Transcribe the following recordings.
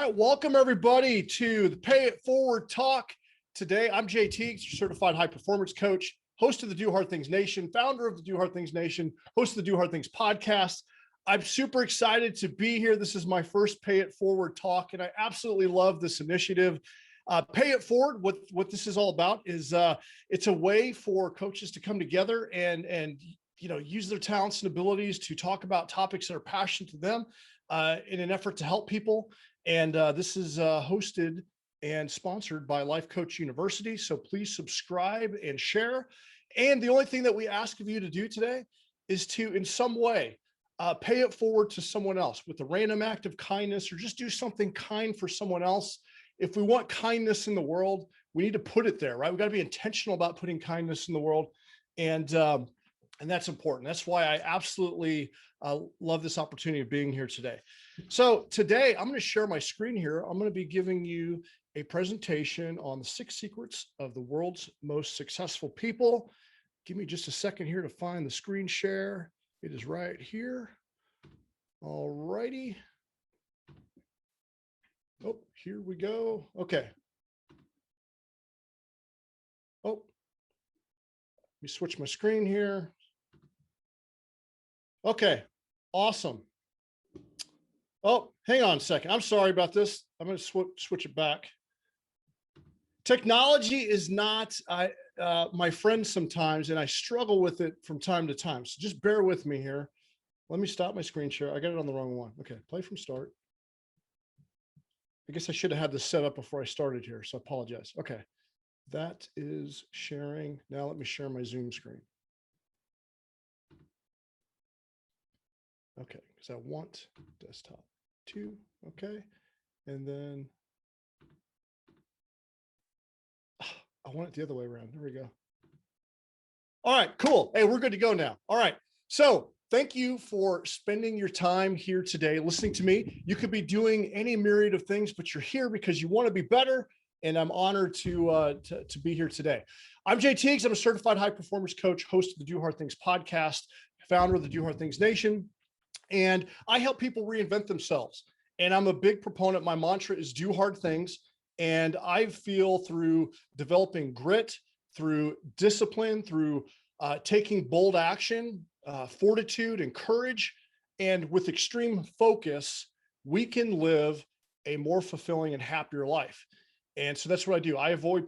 right, welcome everybody to the Pay It Forward Talk. Today, I'm Jay Tiegs, your certified high performance coach, host of the Do Hard Things Nation, founder of the Do Hard Things Nation, host of the Do Hard Things podcast. I'm super excited to be here. This is my first Pay It Forward Talk, and I absolutely love this initiative. Pay It Forward, what this is all about is it's a way for coaches to come together and use their talents and abilities to talk about topics that are passionate to them in an effort to help people. And this is hosted and sponsored by Life Coach University. So please subscribe and share. And the only thing that we ask of you to do today is to, in some way, pay it forward to someone else with a random act of kindness, or just do something kind for someone else. If we want kindness in the world, we need to put it there, right? We got to be intentional about putting kindness in the world. And that's important. That's why I absolutely love this opportunity of being here today. So today I'm going to share my screen here. I'm going to be giving you a presentation on the 6 secrets of the world's most successful people. Give me just a second here to find the screen share. It is right here. All righty. Oh, here we go. Okay. Oh, let me switch my screen here. Okay, awesome. Oh, hang on a second. I'm sorry about this. I'm going to switch it back. Technology is not my friend sometimes, and I struggle with it from time to time. So just bear with me here. Let me stop my screen share. I got it on the wrong one. Okay, play from start. I guess I should have had this set up before I started here, so I apologize. Okay, that is sharing. Now let me share my Zoom screen. Okay, because I want desktop 2, okay. And then I want it the other way around. There we go. All right, cool. Hey, we're good to go now. All right, so thank you for spending your time here today, listening to me. You could be doing any myriad of things, but you're here because you want to be better, and I'm honored to be here today. I'm Jay Tiegs. I'm a certified high performance coach, host of the Do Hard Things podcast, founder of the Do Hard Things Nation. And I help people reinvent themselves. And I'm a big proponent. My mantra is do hard things. And I feel through developing grit, through discipline, through taking bold action, fortitude and courage, and with extreme focus, we can live a more fulfilling and happier life. And so that's what I do. I avoid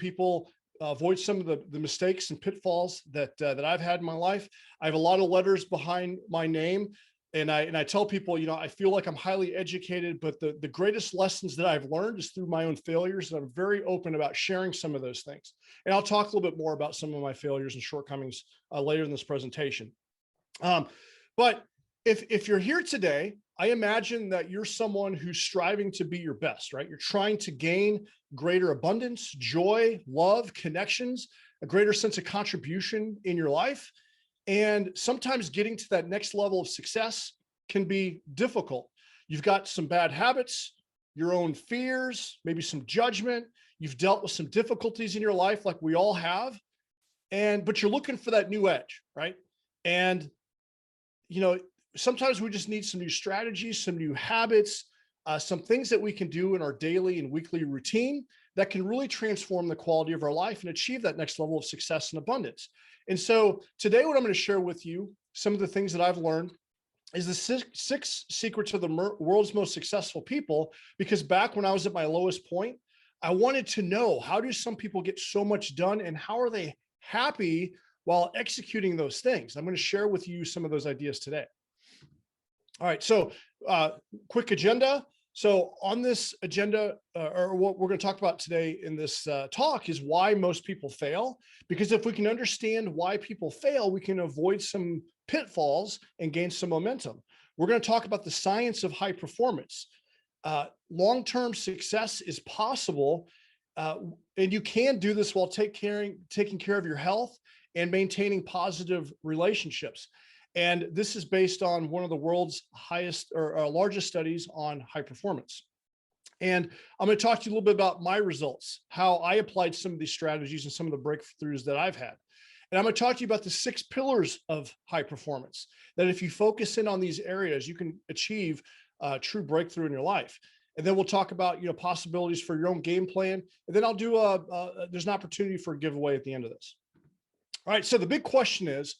some of the mistakes and pitfalls that I've had in my life. I have a lot of letters behind my name. And I tell people, I feel like I'm highly educated, but the greatest lessons that I've learned is through my own failures. And I'm very open about sharing some of those things. And I'll talk a little bit more about some of my failures and shortcomings later in this presentation. But if you're here today, I imagine that you're someone who's striving to be your best, right? You're trying to gain greater abundance, joy, love, connections, a greater sense of contribution in your life. And sometimes getting to that next level of success can be difficult. You've got some bad habits, your own fears, maybe some judgment. You've dealt with some difficulties in your life like we all have. But you're looking for that new edge, right? And, sometimes we just need some new strategies, some new habits, some things that we can do in our daily and weekly routine that can really transform the quality of our life and achieve that next level of success and abundance. And so today, what I'm going to share with you, some of the things that I've learned, is the 6 secrets of the world's most successful people. Because back when I was at my lowest point, I wanted to know, how do some people get so much done, and how are they happy while executing those things? I'm going to share with you some of those ideas today. All right, so quick agenda. So on this agenda, or what we're going to talk about today in this talk, is why most people fail. Because if we can understand why people fail, we can avoid some pitfalls and gain some momentum. We're going to talk about the science of high performance. Long-term success is possible, and you can do this while taking care of your health and maintaining positive relationships. And this is based on one of the world's highest or largest studies on high performance. And I'm going to talk to you a little bit about my results, how I applied some of these strategies and some of the breakthroughs that I've had. And I'm going to talk to you about the 6 pillars of high performance, that if you focus in on these areas, you can achieve true breakthrough in your life. And then we'll talk about, possibilities for your own game plan. And then I'll do there's an opportunity for a giveaway at the end of this. All right. So the big question is,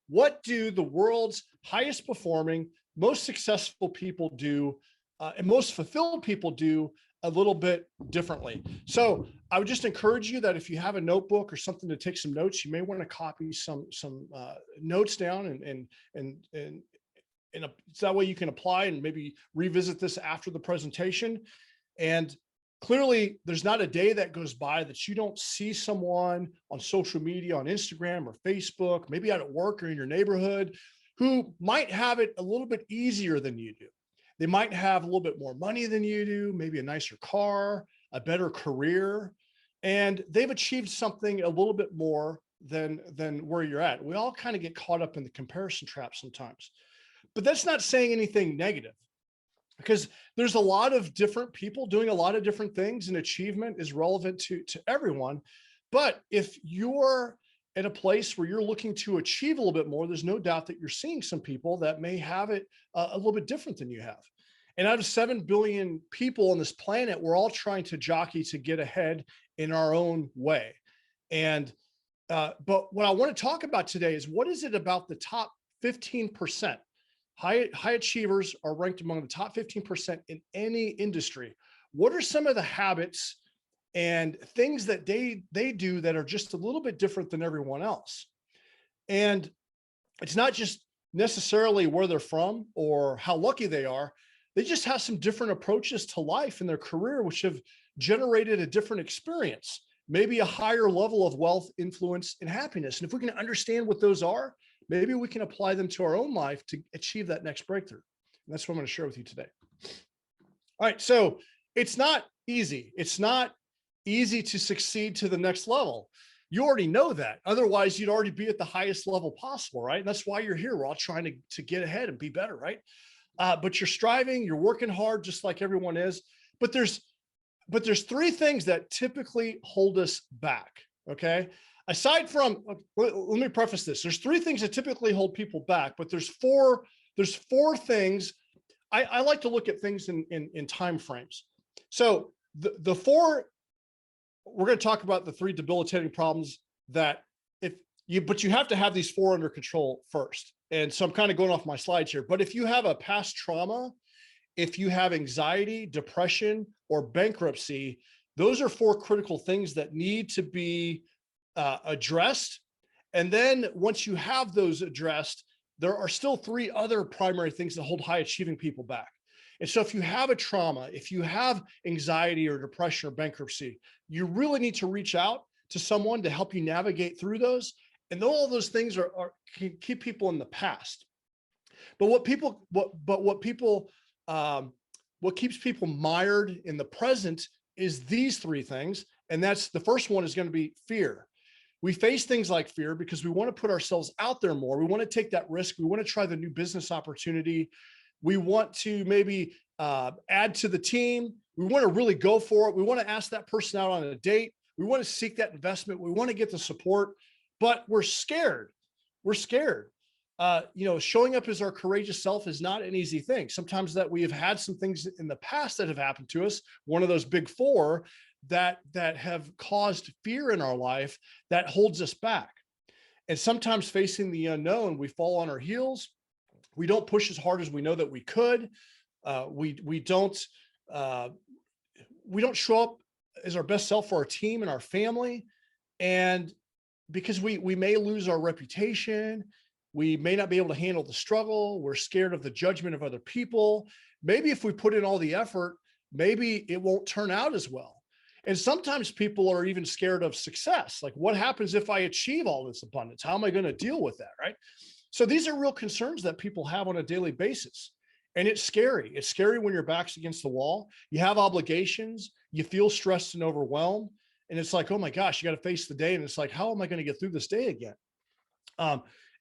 what do the world's highest performing, most successful people do, and most fulfilled people do a little bit differently? So I would just encourage you that if you have a notebook or something to take some notes, you may want to copy some notes down and so that way you can apply and maybe revisit this after the presentation. And clearly, there's not a day that goes by that you don't see someone on social media, on Instagram or Facebook, maybe out at work or in your neighborhood, who might have it a little bit easier than you do. They might have a little bit more money than you do, maybe a nicer car, a better career, and they've achieved something a little bit more than where you're at. We all kind of get caught up in the comparison trap sometimes. But that's not saying anything negative, because there's a lot of different people doing a lot of different things, and achievement is relevant to everyone. But if you're at a place where you're looking to achieve a little bit more, there's no doubt that you're seeing some people that may have it a little bit different than you have. And out of 7 billion people on this planet, we're all trying to jockey to get ahead in our own way. And but what I want to talk about today is, what is it about the top 15%? High achievers are ranked among the top 15% in any industry. What are some of the habits and things that they do that are just a little bit different than everyone else? And it's not just necessarily where they're from or how lucky they are. They just have some different approaches to life in their career, which have generated a different experience, maybe a higher level of wealth, influence, and happiness. And if we can understand what those are, maybe we can apply them to our own life to achieve that next breakthrough. And that's what I'm going to share with you today. All right. So it's not easy. It's not easy to succeed to the next level. You already know that. Otherwise, you'd already be at the highest level possible, right? And that's why you're here. We're all trying to get ahead and be better, right? But you're striving, you're working hard, just like everyone is. But there's 3 things that typically hold us back. Okay. Aside from, let me preface this. There's 3 things that typically hold people back, but there's four things. I like to look at things in time frames. So the 4, we're going to talk about the 3 debilitating problems that but you have to have these 4 under control first. And so I'm kind of going off my slides here, but if you have a past trauma, if you have anxiety, depression, or bankruptcy, those are 4 critical things that need to be addressed. And then once you have those addressed, there are still 3 other primary things that hold high achieving people back. And so if you have a trauma, if you have anxiety or depression or bankruptcy, you really need to reach out to someone to help you navigate through those. And all those things can keep people in the past. But what keeps people mired in the present is these 3 things. And that's, the first one is going to be fear. We face things like fear because we want to put ourselves out there more. We want to take that risk. We want to try the new business opportunity. We want to maybe add to the team. We want to really go for it. We want to ask that person out on a date. We want to seek that investment. We want to get the support, but we're scared. We're scared. Showing up as our courageous self is not an easy thing. Sometimes that we have had some things in the past that have happened to us, one of those big 4 that have caused fear in our life that holds us back. And sometimes facing the unknown, we fall on our heels. We don't push as hard as we know that we could. We don't show up as our best self for our team and our family. And because we may lose our reputation, we may not be able to handle the struggle. We're scared of the judgment of other people. Maybe if we put in all the effort, maybe it won't turn out as well. And sometimes people are even scared of success. Like, what happens if I achieve all this abundance? How am I going to deal with that, right? So these are real concerns that people have on a daily basis. And it's scary. It's scary when your back's against the wall. You have obligations. You feel stressed and overwhelmed. And it's like, oh my gosh, you got to face the day. And it's like, how am I going to get through this day again?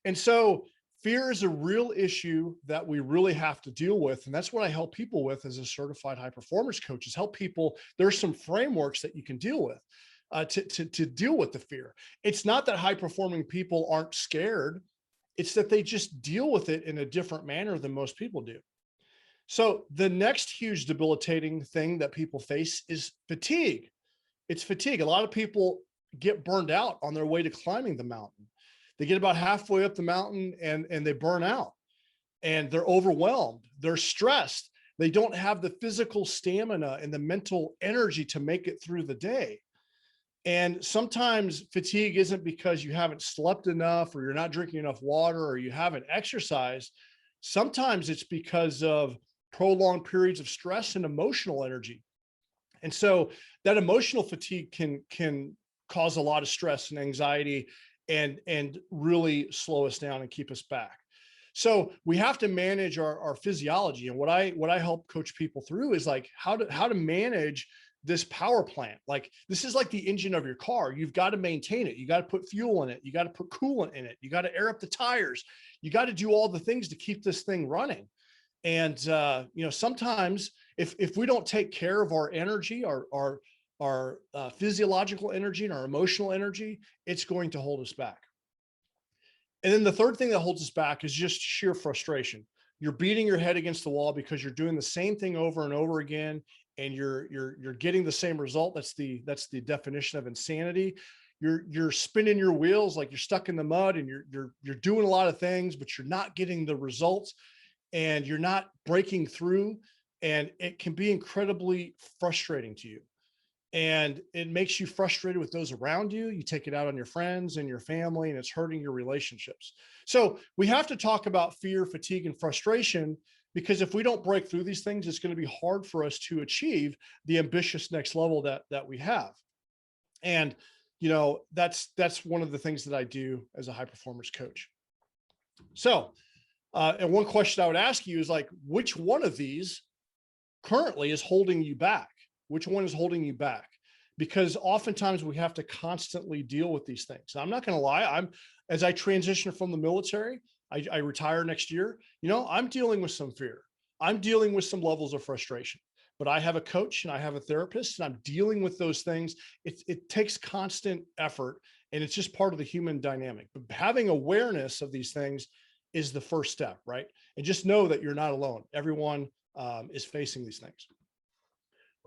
And so fear is a real issue that we really have to deal with. And that's what I help people with as a certified high performance coach, is help people. There's some frameworks that you can deal with to deal with the fear. It's not that high performing people aren't scared. It's that they just deal with it in a different manner than most people do. So the next huge debilitating thing that people face is fatigue. It's fatigue. A lot of people get burned out on their way to climbing the mountain. They get about halfway up the mountain and they burn out, and they're overwhelmed. They're stressed. They don't have the physical stamina and the mental energy to make it through the day. And sometimes fatigue isn't because you haven't slept enough or you're not drinking enough water or you haven't exercised. Sometimes it's because of prolonged periods of stress and emotional energy. And so that emotional fatigue can cause a lot of stress and anxiety and really slow us down and keep us back. So we have to manage our physiology. And what I help coach people through is like how to manage this power plant. Like this is like the engine of your car. You've got to maintain it. You got to put fuel in it. You got to put coolant in it. You got to air up the tires. You got to do all the things to keep this thing running. And sometimes if we don't take care of our energy, our physiological energy and our emotional energy, it's going to hold us back. And then the third thing that holds us back is just sheer frustration. You're beating your head against the wall because you're doing the same thing over and over again, and you're getting the same result. That's the definition of insanity. You're spinning your wheels like you're stuck in the mud, and you're doing a lot of things, but you're not getting the results, and you're not breaking through, and it can be incredibly frustrating to you. And it makes you frustrated with those around you. You take it out on your friends and your family, and it's hurting your relationships. So we have to talk about fear, fatigue, and frustration, because if we don't break through these things, it's going to be hard for us to achieve the ambitious next level that we have. And, that's one of the things that I do as a high performance coach. So, and one question I would ask you is like, which one of these currently is holding you back? Which one is holding you back? Because oftentimes we have to constantly deal with these things. I'm not going to lie. As I transition from the military, I retire next year. I'm dealing with some fear. I'm dealing with some levels of frustration, but I have a coach and I have a therapist, and I'm dealing with those things. It takes constant effort, and it's just part of the human dynamic. But having awareness of these things is the first step, right? And just know that you're not alone. Everyone is facing these things.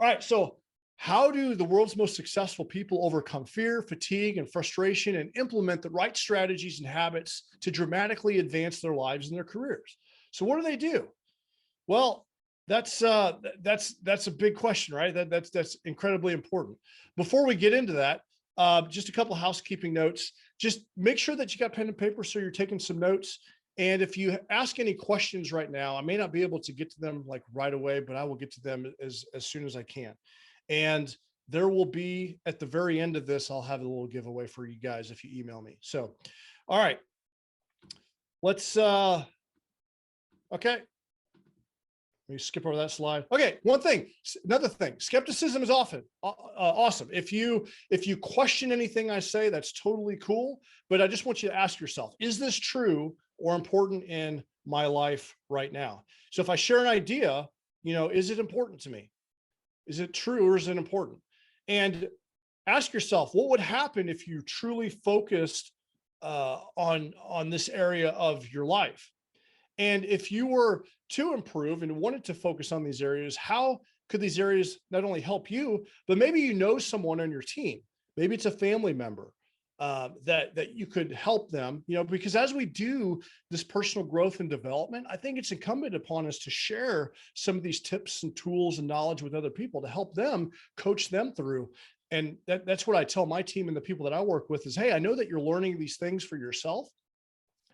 All right, so how do the world's most successful people overcome fear, fatigue, and frustration and implement the right strategies and habits to dramatically advance their lives and their careers? So what do? Well, that's a big question, right? That's incredibly important. Before we get into that, just a couple of housekeeping notes. Just make sure that you got pen and paper so you're taking some notes. And if you ask any questions right now, I may not be able to get to them like right away, but I will get to them as soon as I can. And there will be, at the very end of this, I'll have a little giveaway for you guys if you email me. So, all right, let's, okay. Let me skip over that slide. Okay, another thing, skepticism is often awesome. If you question anything I say, that's totally cool. But I just want you to ask yourself, is this true or important in my life right now? So if I share an idea, is it important to me? Is it true or is it important? And ask yourself, what would happen if you truly focused on this area of your life? And if you were to improve and wanted to focus on these areas, how could these areas not only help you, but maybe someone on your team, maybe it's a family member that you could help them, because as we do this personal growth and development, I think it's incumbent upon us to share some of these tips and tools and knowledge with other people to help them, coach them through. And that's what I tell my team and the people that I work with is, hey, I know that you're learning these things for yourself,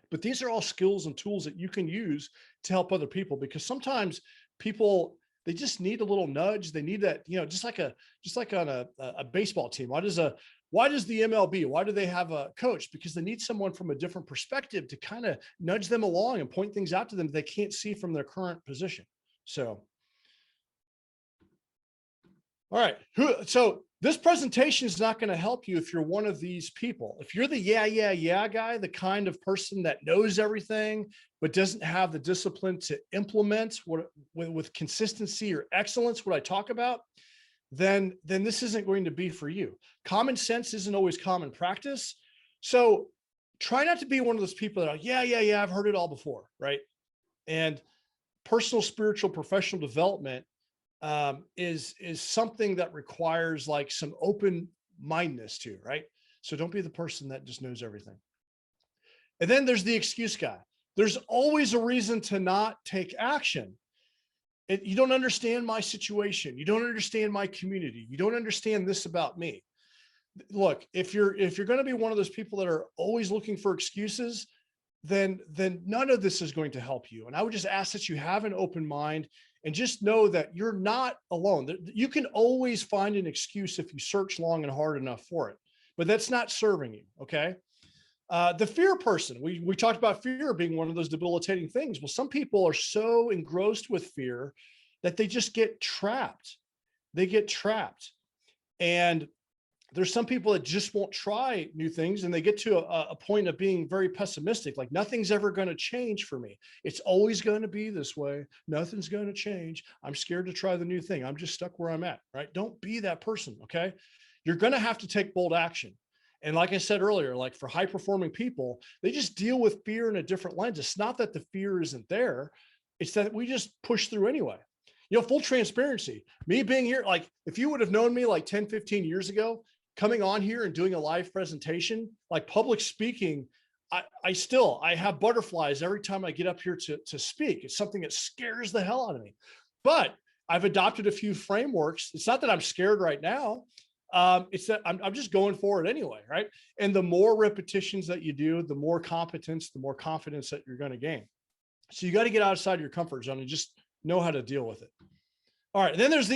but these are all skills and tools that you can use to help other people, because sometimes people, they just need a little nudge. They need that, just like on a baseball team. Why does the MLB, why do they have a coach? Because they need someone from a different perspective to kind of nudge them along and point things out to them that they can't see from their current position. So, all right. So this presentation is not going to help you if you're one of these people. If you're the yeah guy, the kind of person that knows everything, but doesn't have the discipline to implement with consistency or excellence, what I talk about, then this isn't going to be for you. Common sense isn't always common practice. So try not to be one of those people that are, yeah, I've heard it all before, right? And personal, spiritual, professional development is something that requires like some open-mindedness too, right? So don't be the person that just knows everything. And then there's the excuse guy. There's always a reason to not take action. You don't understand my situation. You don't understand my community. You don't understand this about me. Look, if you're going to be one of those people that are always looking for excuses, then none of this is going to help you. And I would just ask that you have an open mind and just know that you're not alone. You can always find an excuse if you search long and hard enough for it, but that's not serving you. Okay. The fear person, we talked about fear being one of those debilitating things. Well, some people are so engrossed with fear that they just get trapped. They get trapped. And there's some people that just won't try new things, and they get to a point of being very pessimistic. Like, nothing's ever going to change for me. It's always going to be this way. Nothing's going to change. I'm scared to try the new thing. I'm just stuck where I'm at, right? Don't be that person. Okay. You're going to have to take bold action. And like I said earlier, like for high performing people, they just deal with fear in a different lens. It's not that the fear isn't there. It's that we just push through anyway. You know, full transparency, me being here, like if you would have known me like 10, 15 years ago, coming on here and doing a live presentation, like public speaking, I have butterflies every time I get up here to speak. It's something that scares the hell out of me, but I've adopted a few frameworks. It's not that I'm scared right now. It's that I'm just going for it anyway, right? And the more repetitions that you do, the more competence, the more confidence that you're going to gain. So you got to get outside your comfort zone and just know how to deal with it. All right. And then there's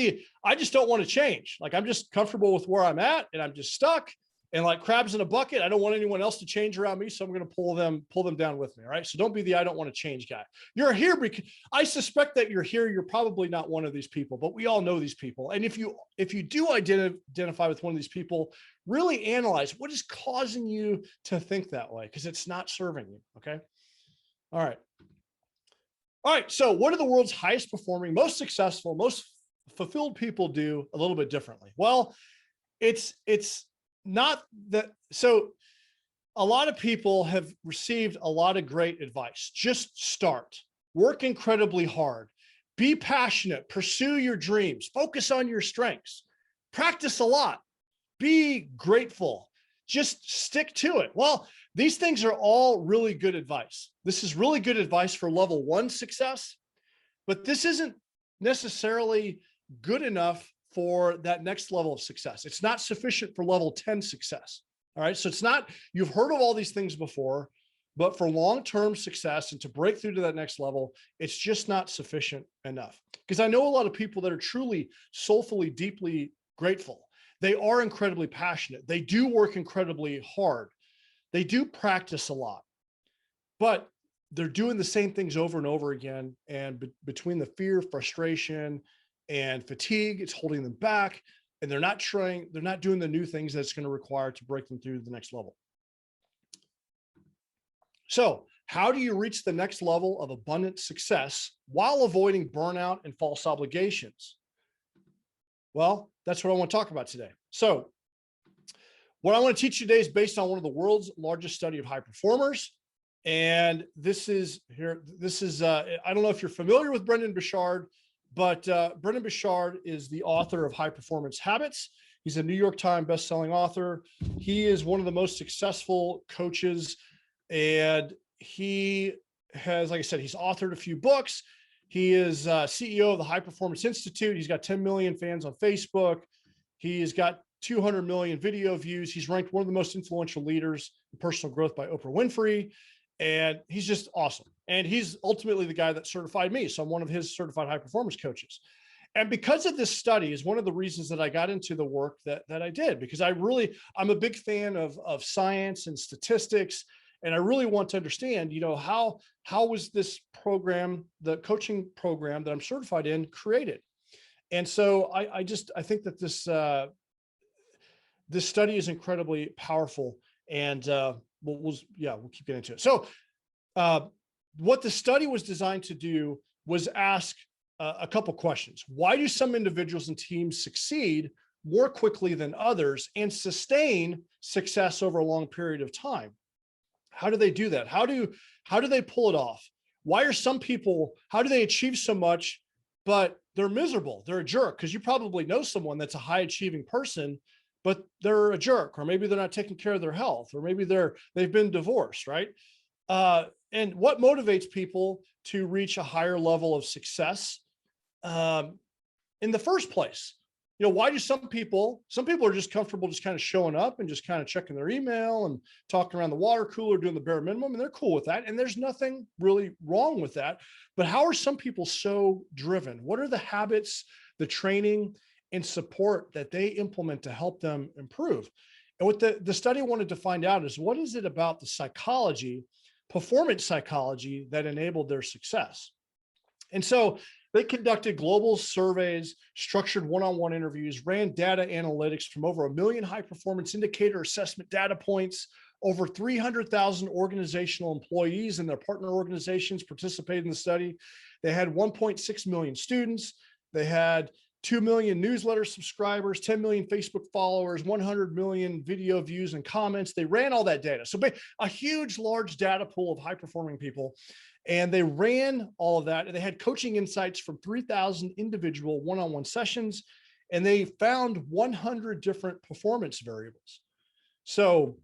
I just don't want to change. Like, I'm just comfortable with where I'm at and I'm just stuck and like crabs in a bucket. I don't want anyone else to change around me. So I'm going to pull them down with me. All right. So don't be the I don't want to change guy. You're here because I suspect that you're here. You're probably not one of these people, but we all know these people. And if you do identify with one of these people, really analyze what is causing you to think that way, because it's not serving you. Okay. All right. All right. So what do the world's highest performing, most successful, most fulfilled people do a little bit differently? Well, it's not that. So a lot of people have received a lot of great advice. Just start, work incredibly hard, be passionate, pursue your dreams, focus on your strengths, practice a lot, be grateful, just stick to it. Well, these things are all really good advice. This is really good advice for level 1 success, but this isn't necessarily good enough for that next level of success. It's not sufficient for level 10 success. All right. So it's not, you've heard of all these things before, but for long-term success and to break through to that next level, it's just not sufficient enough. Because I know a lot of people that are truly soulfully, deeply grateful. They are incredibly passionate. They do work incredibly hard. They do practice a lot, but they're doing the same things over and over again. And between the fear, frustration, and fatigue, it's holding them back. And they're not doing the new things that's going to require to break them through the next level. So how do you reach the next level of abundant success while avoiding burnout and false obligations? Well, that's what I want to talk about today. So what I want to teach you today is based on one of the world's largest study of high performers. And this is, I don't know if you're familiar with Bouchard, but Brendan Bouchard is the author of High Performance Habits. He's a New York Times bestselling author. He is one of the most successful coaches, and he has, like I said, he's authored a few books. He is CEO of the High Performance Institute. He's got 10 million fans on Facebook. He's got 200 million video views. He's ranked one of the most influential leaders in personal growth by Oprah Winfrey. And he's just awesome. And he's ultimately the guy that certified me. So I'm one of his certified high performance coaches. And because of this study is one of the reasons that I got into the work that I did, because I'm a big fan of science and statistics. And I really want to understand, how was this program, the coaching program that I'm certified in, created? And so I think that this study is incredibly powerful, and we'll keep getting into it. So what the study was designed to do was ask a couple questions. Why do some individuals and teams succeed more quickly than others and sustain success over a long period of time? How do they do that? How do they pull it off? Why are some people, how do they achieve so much, but they're miserable? They're a jerk. Because you probably know someone that's a high achieving person, but they're a jerk, or maybe they're not taking care of their health, or maybe they've been divorced, right? And what motivates people to reach a higher level of success in the first place? You know, why do some people are just comfortable just kind of showing up and just kind of checking their email and talking around the water cooler, doing the bare minimum, and they're cool with that. And there's nothing really wrong with that. But how are some people so driven? What are the habits, the training, and support that they implement to help them improve? And what the study wanted to find out is, what is it about the psychology, performance psychology, that enabled their success? And so they conducted global surveys, structured one-on-one interviews, ran data analytics from over 1 million high-performance indicator assessment data points. Over 300,000 organizational employees and their partner organizations participated in the study. They had 1.6 million students. They had 2 million newsletter subscribers, 10 million Facebook followers, 100 million video views and comments. They ran all that data. So a huge, large data pool of high-performing people. And they ran all of that. And they had coaching insights from 3,000 individual one-on-one sessions. And they found 100 different performance variables. So,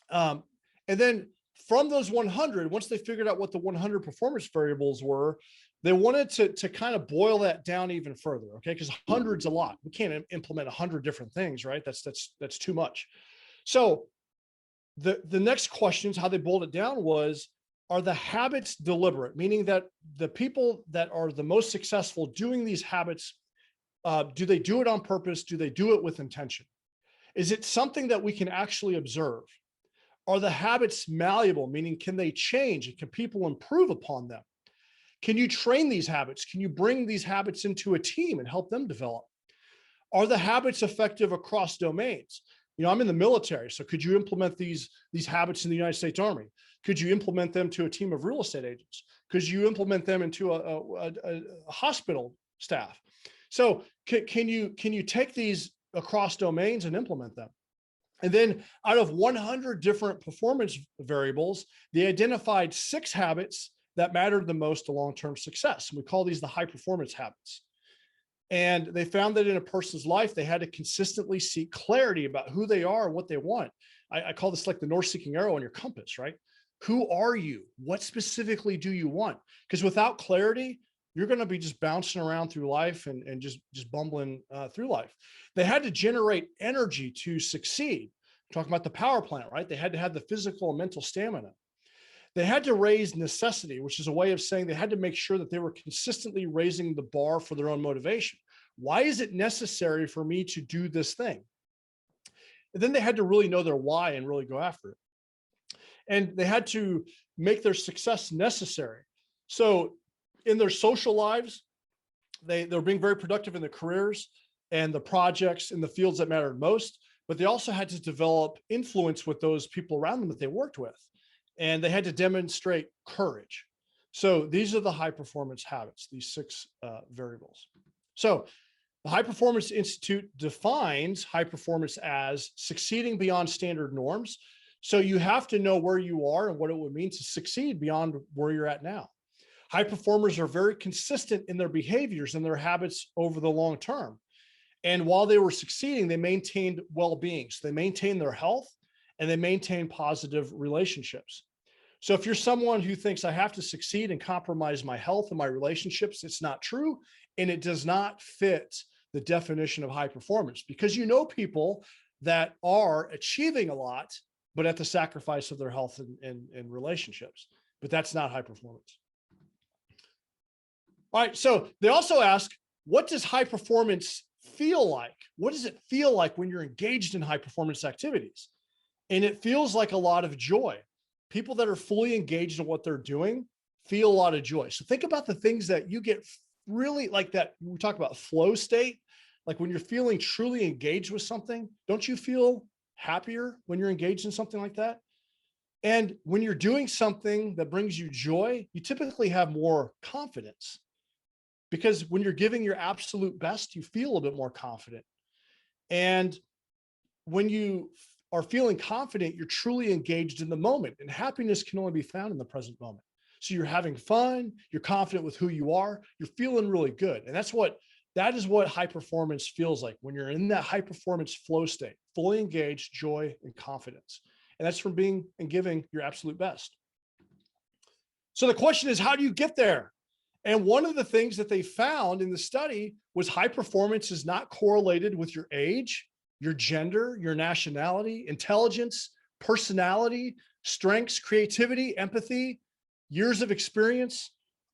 and then from those 100, once they figured out what the 100 performance variables were, they wanted to kind of boil that down even further, okay? Because 100's a lot. We can't implement 100 different things, right? That's too much. So the next questions, how they boiled it down was, are the habits deliberate? Meaning that the people that are the most successful doing these habits, do they do it on purpose? Do they do it with intention? Is it something that we can actually observe? Are the habits malleable? Meaning, can they change? And can people improve upon them? Can you train these habits? Can you bring these habits into a team and help them develop? Are the habits effective across domains? You know, I'm in the military, so could you implement these habits in the United States Army? Could you implement them to a team of real estate agents? Could you implement them into a hospital staff? So can you take these across domains and implement them? And then out of 100 different performance variables, they identified 6 habits that mattered the most to long-term success. And we call these the high performance habits. And they found that in a person's life, they had to consistently seek clarity about who they are and what they want. I call this like the north-seeking arrow on your compass, right? Who are you? What specifically do you want? Because without clarity, you're going to be just bouncing around through life and just bumbling through life. They had to generate energy to succeed. I'm talking about the power plant, right? They had to have the physical and mental stamina. They had to raise necessity, which is a way of saying they had to make sure that they were consistently raising the bar for their own motivation. Why is it necessary for me to do this thing? And then they had to really know their why and really go after it. And they had to make their success necessary. So in their social lives, they're being very productive in their careers and the projects in the fields that mattered most, but they also had to develop influence with those people around them that they worked with. And they had to demonstrate courage. So these are the high performance habits, these 6 variables. So the High Performance Institute defines high performance as succeeding beyond standard norms. So you have to know where you are and what it would mean to succeed beyond where you're at now. High performers are very consistent in their behaviors and their habits over the long term. And while they were succeeding, they maintained well-being. So they maintained their health and they maintain positive relationships. So if you're someone who thinks I have to succeed and compromise my health and my relationships, it's not true. And it does not fit the definition of high performance, because you know people that are achieving a lot, but at the sacrifice of their health and relationships. But that's not high performance. All right. So they also ask, what does high performance feel like? What does it feel like when you're engaged in high performance activities? And it feels like a lot of joy. People that are fully engaged in what they're doing feel a lot of joy. So think about the things that you get really like that. We talk about flow state, like when you're feeling truly engaged with something, don't you feel happier when you're engaged in something like that? And when you're doing something that brings you joy, you typically have more confidence, because when you're giving your absolute best, you feel a bit more confident. And when you are feeling confident, you're truly engaged in the moment, and happiness can only be found in the present moment. So you're having fun, you're confident with who you are, you're feeling really good. And that is what high performance feels like when you're in that high performance flow state, fully engaged, joy, and confidence. And that's from being and giving your absolute best. So the question is, how do you get there? And one of the things that they found in the study was high performance is not correlated with your age, your gender, your nationality, intelligence, personality, strengths, creativity, empathy, years of experience,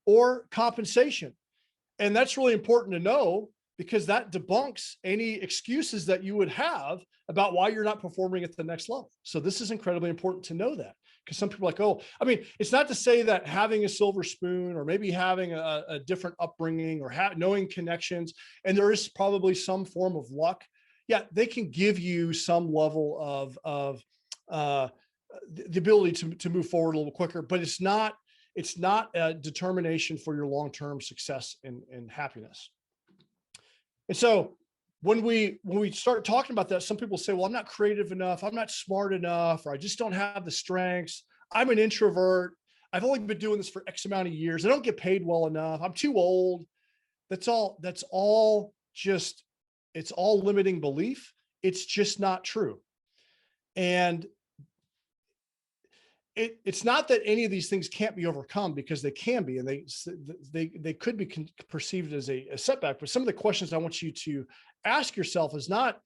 or compensation. And that's really important to know because that debunks any excuses that you would have about why you're not performing at the next level. So this is incredibly important to know that. Because some people are like, oh, I mean, it's not to say that having a silver spoon or maybe having a different upbringing or knowing connections, and there is probably some form of luck. Yeah, they can give you some level of the ability to move forward a little quicker, but it's not a determination for your long-term success and happiness. And so when we start talking about that, some people say, well, I'm not creative enough, I'm not smart enough, or I just don't have the strengths. I'm an introvert. I've only been doing this for X amount of years. I don't get paid well enough. I'm too old. It's all limiting belief. It's just not true. And it's not that any of these things can't be overcome, because they can be, and they could be perceived as a setback. But some of the questions I want you to ask yourself is not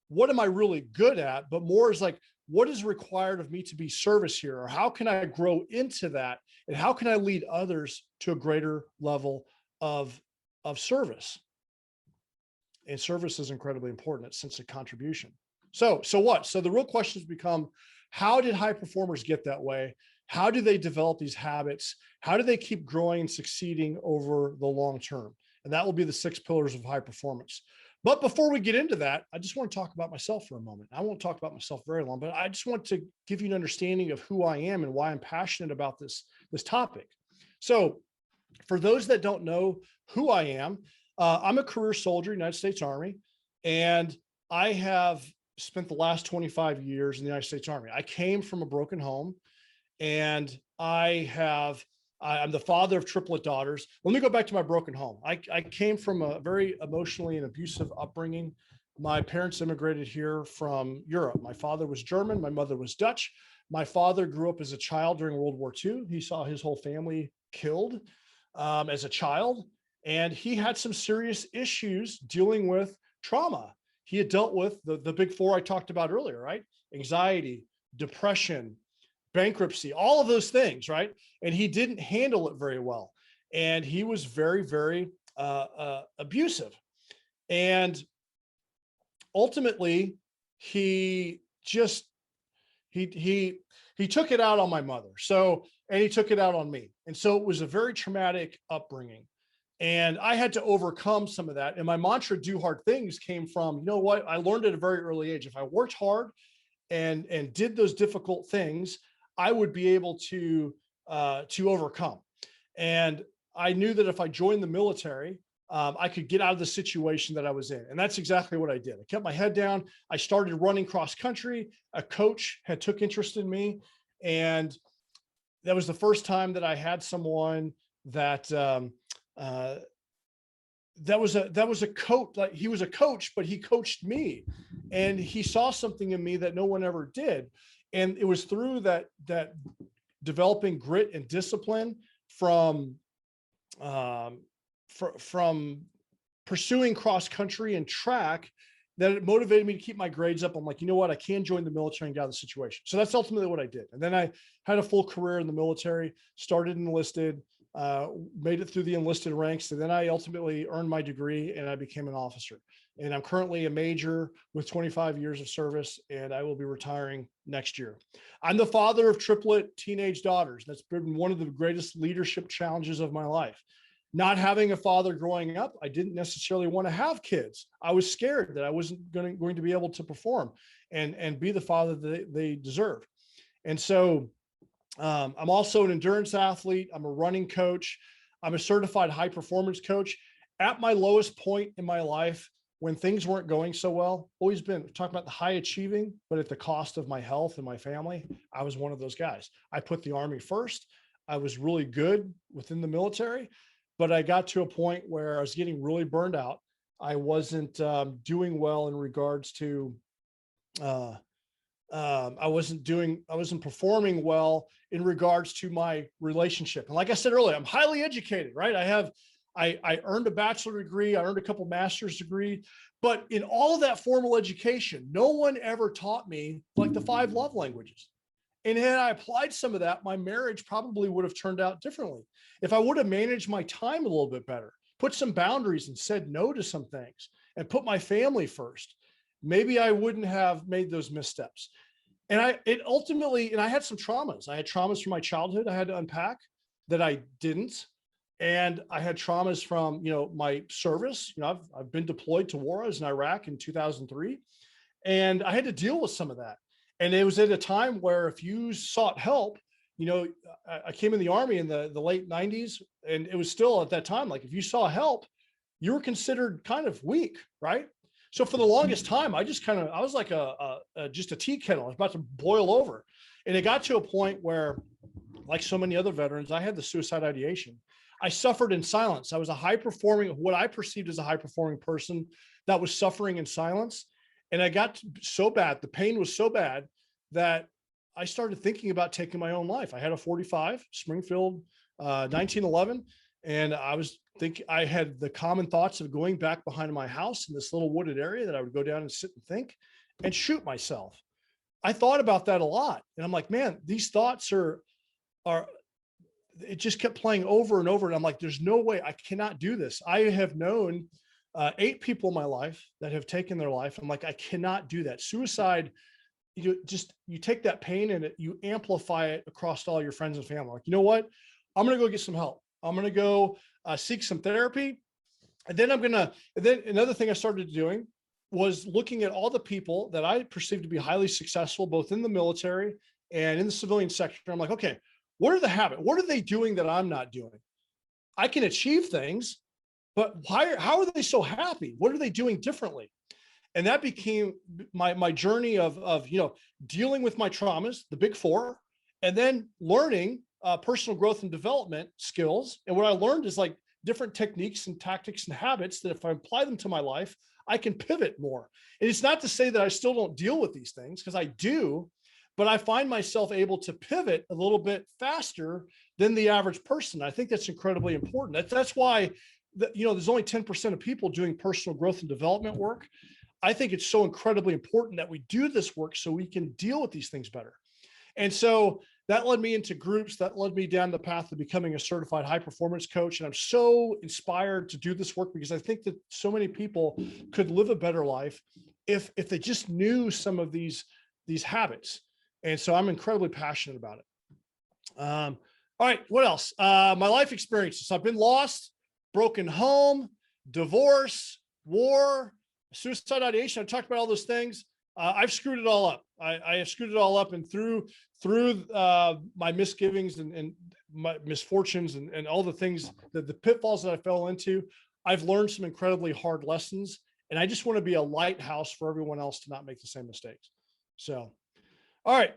what am I really good at, but more is like, what is required of me to be service here, or how can I grow into that, and how can I lead others to a greater level of service? And service is incredibly important. It's sense of contribution. So what? So the real questions become, how did high performers get that way? How do they develop these habits? How do they keep growing and succeeding over the long term? And that will be the 6 pillars of high performance. But before we get into that, I just want to talk about myself for a moment. I won't talk about myself very long, but I just want to give you an understanding of who I am and why I'm passionate about this topic. So for those that don't know who I am, I'm a career soldier, United States Army, and I have spent the last 25 years in the United States Army. I came from a broken home, and I'm the father of triplet daughters. Let me go back to my broken home. I came from a very emotionally and abusive upbringing. My parents immigrated here from Europe. My father was German. My mother was Dutch. My father grew up as a child during World War II. He saw his whole family killed as a child, and he had some serious issues dealing with trauma. He had dealt with the big 4 I talked about earlier, right? Anxiety, depression, bankruptcy, all of those things, right? And he didn't handle it very well. And he was very, very abusive. And ultimately, he took it out on my mother. And he took it out on me. And so it was a very traumatic upbringing. And I had to overcome some of that. And my mantra, do hard things, came from, you know what? I learned at a very early age, if I worked hard and did those difficult things, I would be able to overcome. And I knew that if I joined the military, I could get out of the situation that I was in. And that's exactly what I did. I kept my head down. I started running cross country. A coach had took interest in me. And that was the first time that I had someone that was a coach. Like, he was a coach, but he coached me, and he saw something in me that no one ever did. And it was through that developing grit and discipline from pursuing cross country and track that it motivated me to keep my grades up. I'm like, you know what? I can join the military and get out of the situation. So that's ultimately what I did. And then I had a full career in the military, started enlisted, made it through the enlisted ranks. And then I ultimately earned my degree and I became an officer. And I'm currently a major with 25 years of service, and I will be retiring next year. I'm the father of triplet teenage daughters. That's been one of the greatest leadership challenges of my life. Not having a father growing up, I didn't necessarily want to have kids. I was scared that I wasn't going to be able to perform and be the father that they deserved. And so I'm also an endurance athlete. I'm a running coach. I'm a certified high performance coach. At my lowest point in my life, when things weren't going so well, always been talking about the high achieving, but at the cost of my health and my family, I was one of those guys. I put the Army first. I was really good within the military, but I got to a point where I was getting really burned out. I wasn't doing well in regards to, I wasn't performing well in regards to my relationship. And like I said earlier, I'm highly educated, right? I earned a bachelor degree. I earned a couple master's degree, but in all of that formal education, no one ever taught me like the 5 love languages. And had I applied some of that, my marriage probably would have turned out differently. If I would have managed my time a little bit better, put some boundaries and said no to some things and put my family first, maybe I wouldn't have made those missteps. And I had some traumas. I had traumas from my childhood I had to unpack that I didn't. And I had traumas from, my service. I've been deployed to war. I was in Iraq in 2003. And I had to deal with some of that. And it was at a time where if you sought help, I came in the Army in the late 90s, and it was still at that time, like if you saw help, you were considered kind of weak, right? So for the longest time, I was like just a tea kettle. I was about to boil over. And it got to a point where, like so many other veterans, I had the suicide ideation. I suffered in silence. I was what I perceived as a high performing person that was suffering in silence. And I got so bad, the pain was so bad that I started thinking about taking my own life. I had a 45 Springfield 1911, and I had the common thoughts of going back behind my house in this little wooded area that I would go down and sit and think and shoot myself. I thought about that a lot, and I'm like, man, these thoughts are it just kept playing over and over, and I'm like, there's no way, I cannot do this. I have known 8 people in my life that have taken their life. I'm like, I cannot do that. Suicide, you take that pain and you amplify it across all your friends and family. Like, you know what? I'm going to go get some help. I'm going to go seek some therapy. And then then another thing I started doing was looking at all the people that I perceived to be highly successful, both in the military and in the civilian sector. I'm like, okay, what are the habits? What are they doing that I'm not doing? I can achieve things, but how are they so happy? What are they doing differently? And that became my journey of dealing with my traumas, the big 4, and then learning personal growth and development skills. And what I learned is like different techniques and tactics and habits that if I apply them to my life, I can pivot more. And it's not to say that I still don't deal with these things, because I do, but I find myself able to pivot a little bit faster than the average person. I think that's incredibly important. That's why there's only 10% of people doing personal growth and development work. I think it's so incredibly important that we do this work so we can deal with these things better. And so that led me into groups, that led me down the path of becoming a certified high performance coach. And I'm so inspired to do this work because I think that so many people could live a better life if they just knew some of these habits. And so I'm incredibly passionate about it. All right, what else? My life experiences. I've been lost, broken home, divorce, war, suicide ideation. I've talked about all those things. I've screwed it all up. I have screwed it all up, and through my misgivings and my misfortunes and all the things, the pitfalls that I fell into, I've learned some incredibly hard lessons. And I just want to be a lighthouse for everyone else to not make the same mistakes. So, all right.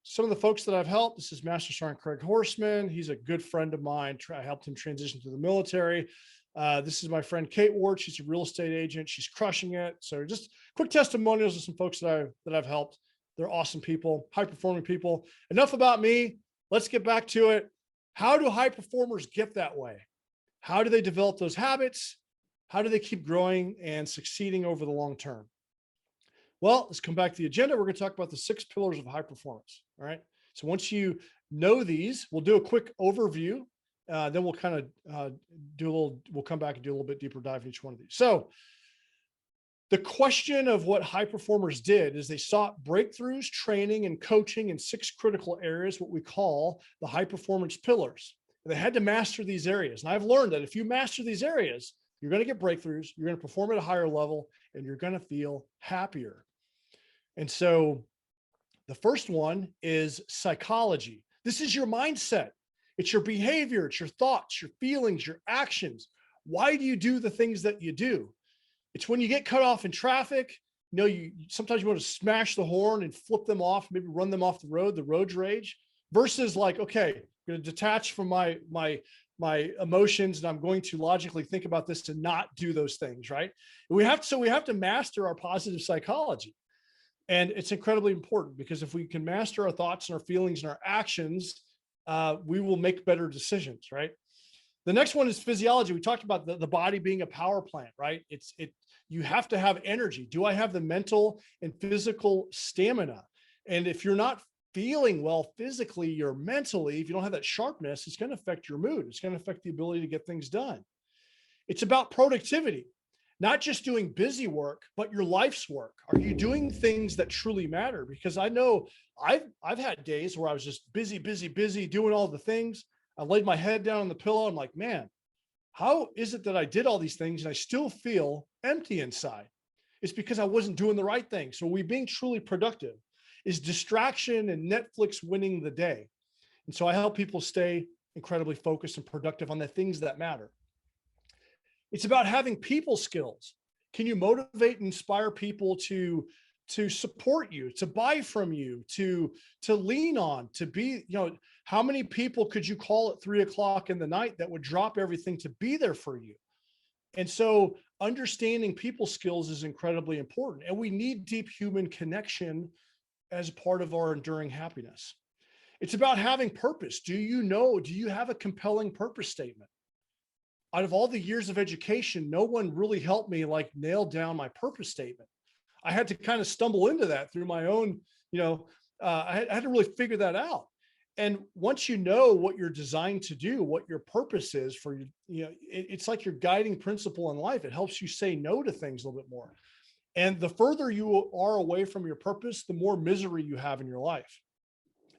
Some of the folks that I've helped, this is Master Sergeant Craig Horseman. He's a good friend of mine. I helped him transition to the military. This is my friend Kate Ward. She's a real estate agent. She's crushing it. So just quick testimonials of some folks that I've helped. They're awesome people, high performing people. Enough about me. Let's get back to it. How do high performers get that way? How do they develop those habits? How do they keep growing and succeeding over the long term? Well, let's come back to the agenda. We're going to talk about the 6 pillars of high performance. All right. So once you know these, we'll do a quick overview. Then we'll kind of we'll come back and do a little bit deeper dive in each one of these. So the question of what high performers did is they sought breakthroughs, training, and coaching in 6 critical areas, what we call the high performance pillars. And they had to master these areas. And I've learned that if you master these areas, you're going to get breakthroughs, you're going to perform at a higher level, and you're going to feel happier. And so the first one is psychology. This is your mindset. It's your behavior, it's your thoughts, your feelings, your actions. Why do you do the things that you do? It's when you get cut off in traffic, you sometimes you want to smash the horn and flip them off, maybe run them off the road rage. versus like, okay, I'm going to detach from my emotions, and I'm going to logically think about this to not do those things, right? We have to master our positive psychology. And it's incredibly important, because if we can master our thoughts and our feelings and our actions, we will make better decisions, right? The next one is physiology. We talked about the body being a power plant, right? You have to have energy. Do I have the mental and physical stamina? And if you're not feeling well physically or mentally, if you don't have that sharpness, it's going to affect your mood. It's going to affect the ability to get things done. It's about productivity, not just doing busy work, but your life's work. Are you doing things that truly matter? Because I know I've had days where I was just busy, doing all the things. I laid my head down on the pillow. I'm like, man, how is it that I did all these things and I still feel empty inside? It's because I wasn't doing the right thing. So are we being truly productive? Is distraction and Netflix winning the day? And so I help people stay incredibly focused and productive on the things that matter. It's about having people skills. Can you motivate and inspire people to support you, to buy from you, to lean on, to be, how many people could you call at 3 o'clock in the night that would drop everything to be there for you? And so understanding people skills is incredibly important. And we need deep human connection as part of our enduring happiness. It's about having purpose. Do you have a compelling purpose statement? Out of all the years of education, no one really helped me like nail down my purpose statement. I had to kind of stumble into that through my own, I had to really figure that out. And once you know what you're designed to do, what your purpose is for you, it's like your guiding principle in life. It helps you say no to things a little bit more. And the further you are away from your purpose, the more misery you have in your life.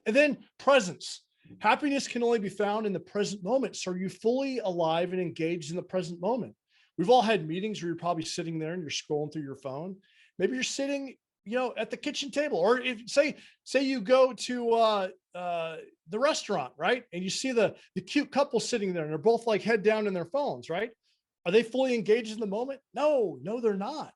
And then presence. Happiness can only be found in the present moment. So are you fully alive and engaged in the present moment? We've all had meetings where you're probably sitting there and you're scrolling through your phone. Maybe you're sitting, at the kitchen table, or if say you go to the restaurant, right? And you see the cute couple sitting there and they're both like head down in their phones, right? Are they fully engaged in the moment? No, they're not.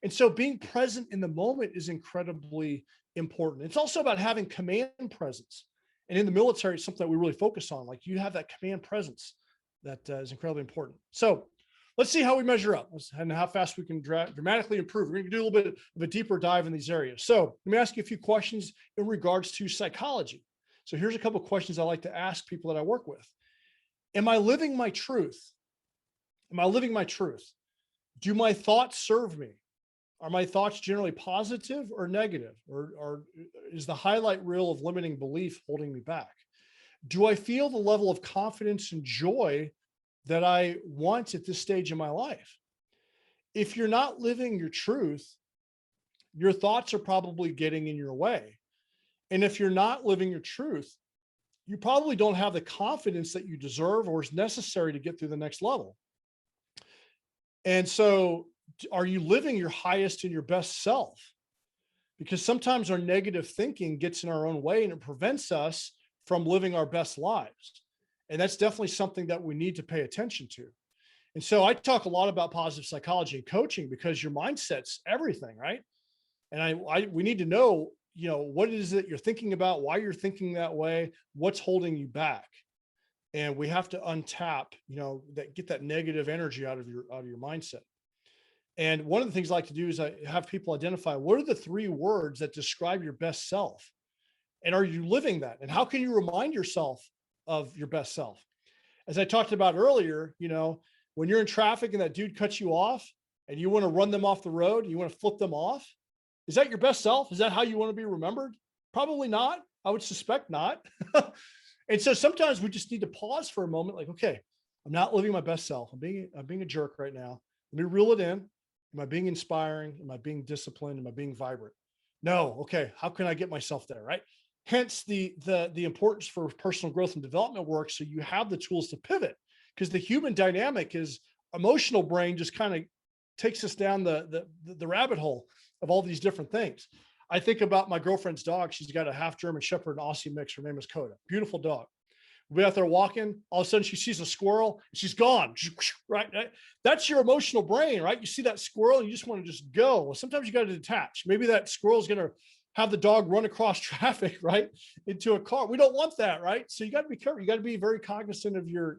And so being present in the moment is incredibly important. It's also about having command presence. And in the military, it's something that we really focus on. Like you have that command presence that is incredibly important. So let's see how we measure up and how fast we can dramatically improve. We're going to do a little bit of a deeper dive in these areas. So let me ask you a few questions in regards to psychology. So here's a couple of questions I like to ask people that I work with. Am I living my truth? Am I living my truth? Do my thoughts serve me? Are my thoughts generally positive or negative? Or is the highlight reel of limiting belief holding me back? Do I feel the level of confidence and joy that I want at this stage in my life? If you're not living your truth, your thoughts are probably getting in your way. And if you're not living your truth, you probably don't have the confidence that you deserve or is necessary to get through the next level. And so are you living your highest and your best self? Because sometimes our negative thinking gets in our own way and it prevents us from living our best lives. And that's definitely something that we need to pay attention to. And so I talk a lot about positive psychology and coaching because your mindset's everything, right? And we need to know, what it is that you're thinking about, why you're thinking that way, what's holding you back. And we have to untap, get that negative energy out of your mindset. And one of the things I like to do is I have people identify what are the 3 words that describe your best self? And are you living that? And how can you remind yourself of your best self? As I talked about earlier, when you're in traffic and that dude cuts you off and you want to run them off the road, you want to flip them off. Is that your best self? Is that how you want to be remembered? Probably not. I would suspect not. And so sometimes we just need to pause for a moment. Like, okay, I'm not living my best self. I'm being a jerk right now. Let me reel it in. Am I being inspiring? Am I being disciplined? Am I being vibrant? No. Okay. How can I get myself there? Right. Hence the importance for personal growth and development work. So you have the tools to pivot, because the human dynamic is emotional brain just kind of takes us down the rabbit hole of all these different things. I think about my girlfriend's dog. She's got a half German Shepherd and Aussie mix. Her name is Coda. Beautiful dog. We'll be out there walking. All of a sudden she sees a squirrel. And she's gone. Right? That's your emotional brain, right? You see that squirrel and you just want to just go. Well, sometimes you got to detach. Maybe that squirrel is going to have the dog run across traffic, right, into a car. We don't want that, right? So you got to be careful. You got to be very cognizant of your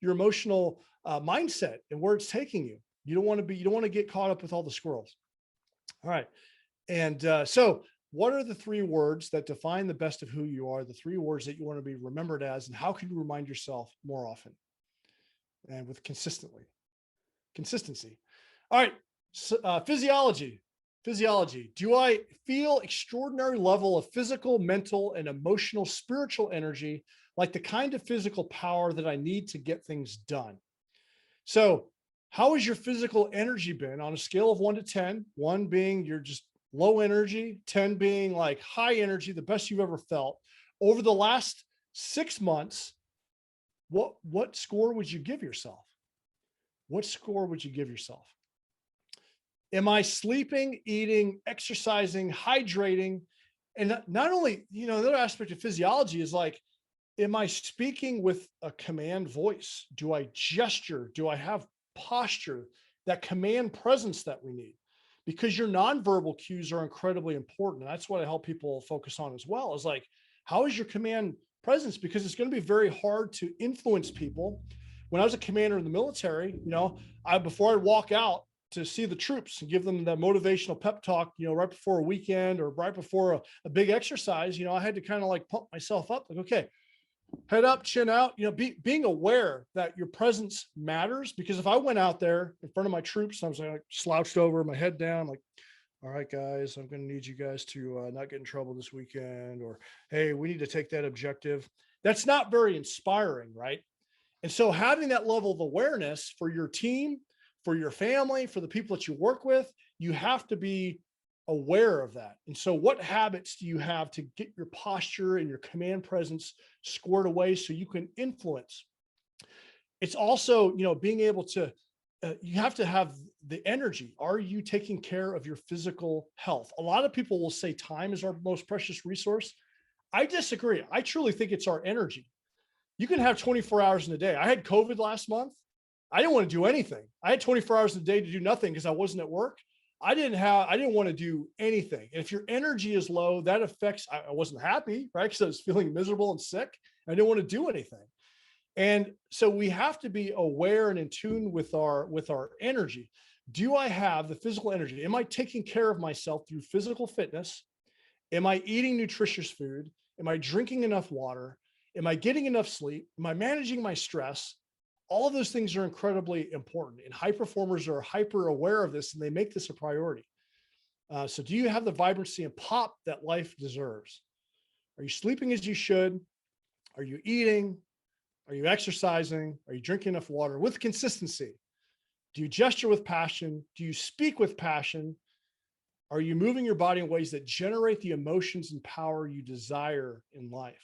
emotional mindset and where it's taking you. You don't want to get caught up with all the squirrels. All right. And so what are the 3 words that define the best of who you are, the 3 words that you want to be remembered as, and how can you remind yourself more often and with consistency? All right. So, physiology. Do I feel extraordinary level of physical, mental, and emotional, spiritual energy, like the kind of physical power that I need to get things done? So how has your physical energy been on a scale of 1 to 10, 1 being you're just low energy, 10 being like high energy, the best you've ever felt over the last 6 months? What score would you give yourself? What score would you give yourself? Am I sleeping, eating, exercising, hydrating? And not only, another aspect of physiology is like, am I speaking with a command voice? Do I gesture? Do I have posture, that command presence that we need? Because your nonverbal cues are incredibly important. And that's what I help people focus on as well, is like, how is your command presence? Because it's going to be very hard to influence people. When I was a commander in the military, before I walk out to see the troops and give them that motivational pep talk, right before a weekend or right before a big exercise, I had to kind of like pump myself up, like, okay, head up, chin out, being aware that your presence matters. Because if I went out there in front of my troops, I was like slouched over, my head down, like, all right, guys, I'm going to need you guys to not get in trouble this weekend, or, hey, we need to take that objective. That's not very inspiring, right? And so having that level of awareness for your team, for your family, for the people that you work with, you have to be aware of that. And so what habits do you have to get your posture and your command presence squared away so you can influence? It's also, being able to, you have to have the energy. Are you taking care of your physical health? A lot of people will say time is our most precious resource. I disagree. I truly think it's our energy. You can have 24 hours in a day. I had COVID last month. I didn't want to do anything. I had 24 hours in a day to do nothing because I wasn't at work. I didn't want to do anything. And if your energy is low, that affects, I wasn't happy, right? Because I was feeling miserable and sick. I didn't want to do anything. And so we have to be aware and in tune with our energy. Do I have the physical energy? Am I taking care of myself through physical fitness? Am I eating nutritious food? Am I drinking enough water? Am I getting enough sleep? Am I managing my stress? All of those things are incredibly important, and high performers are hyper aware of this, and they make this a priority. So do you have the vibrancy and pop that life deserves? Are you sleeping as you should? Are you eating? Are you exercising? Are you drinking enough water with consistency? Do you gesture with passion? Do you speak with passion? Are you moving your body in ways that generate the emotions and power you desire in life?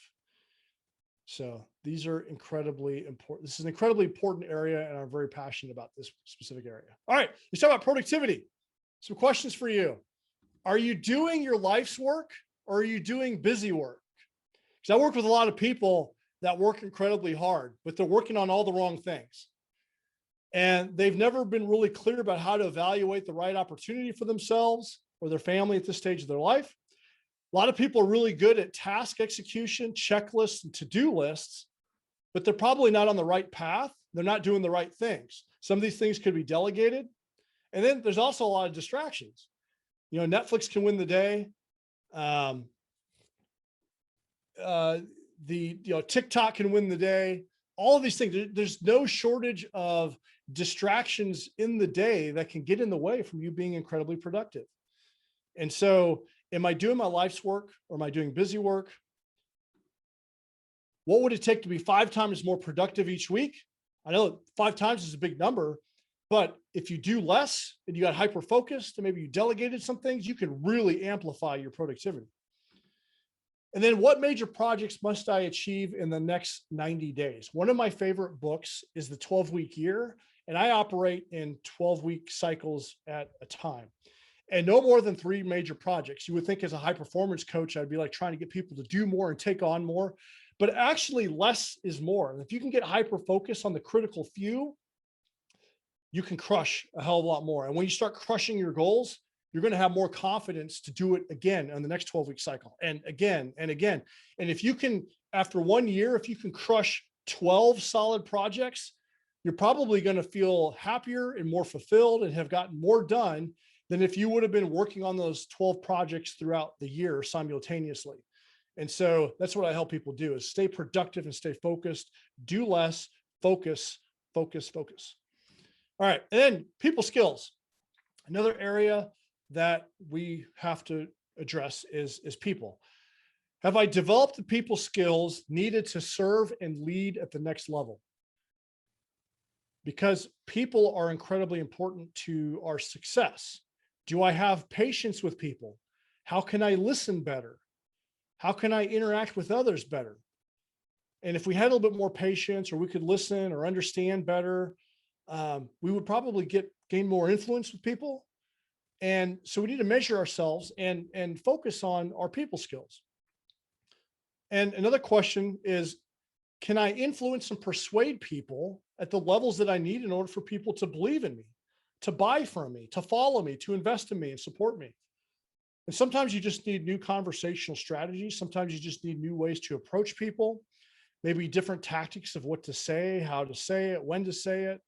So these are incredibly important. This is an incredibly important area, and I'm very passionate about this specific area. All right, let's talk about productivity. Some questions for you. Are you doing your life's work, or are you doing busy work? Because I work with a lot of people that work incredibly hard, but they're working on all the wrong things. And they've never been really clear about how to evaluate the right opportunity for themselves or their family at this stage of their life. A lot of people are really good at task execution, checklists, and to-do lists, but they're probably not on the right path. They're not doing the right things. Some of these things could be delegated. And then there's also a lot of distractions. Netflix can win the day. TikTok can win the day. All of these things, there's no shortage of distractions in the day that can get in the way from you being incredibly productive. And so, am I doing my life's work, or am I doing busy work? What would it take to be 5 times more productive each week? I know 5 times is a big number, but if you do less and you got hyper focused and maybe you delegated some things, you can really amplify your productivity. And then what major projects must I achieve in the next 90 days? One of my favorite books is The 12-Week Year, and I operate in 12-week cycles at a time. And no more than 3 major projects. You would think as a high performance coach, I'd be like trying to get people to do more and take on more, but actually less is more. And if you can get hyper focused on the critical few, you can crush a hell of a lot more. And when you start crushing your goals, you're going to have more confidence to do it again on the next 12-week cycle, and again and again. And if you can, after 1 year, if you can crush 12 solid projects, you're probably going to feel happier and more fulfilled and have gotten more done than if you would have been working on those 12 projects throughout the year simultaneously. And so that's what I help people do, is stay productive and stay focused, do less, focus, focus, focus. All right. And then people skills. Another area that we have to address is people. Have I developed the people skills needed to serve and lead at the next level? Because people are incredibly important to our success. Do I have patience with people? How can I listen better? How can I interact with others better? And if we had a little bit more patience, or we could listen or understand better, we would probably gain more influence with people. And so we need to measure ourselves and focus on our people skills. And another question is, can I influence and persuade people at the levels that I need in order for people to believe in me, to buy from me, to follow me, to invest in me and support me? And sometimes you just need new conversational strategies. Sometimes you just need new ways to approach people, maybe different tactics of what to say, how to say it, when to say it.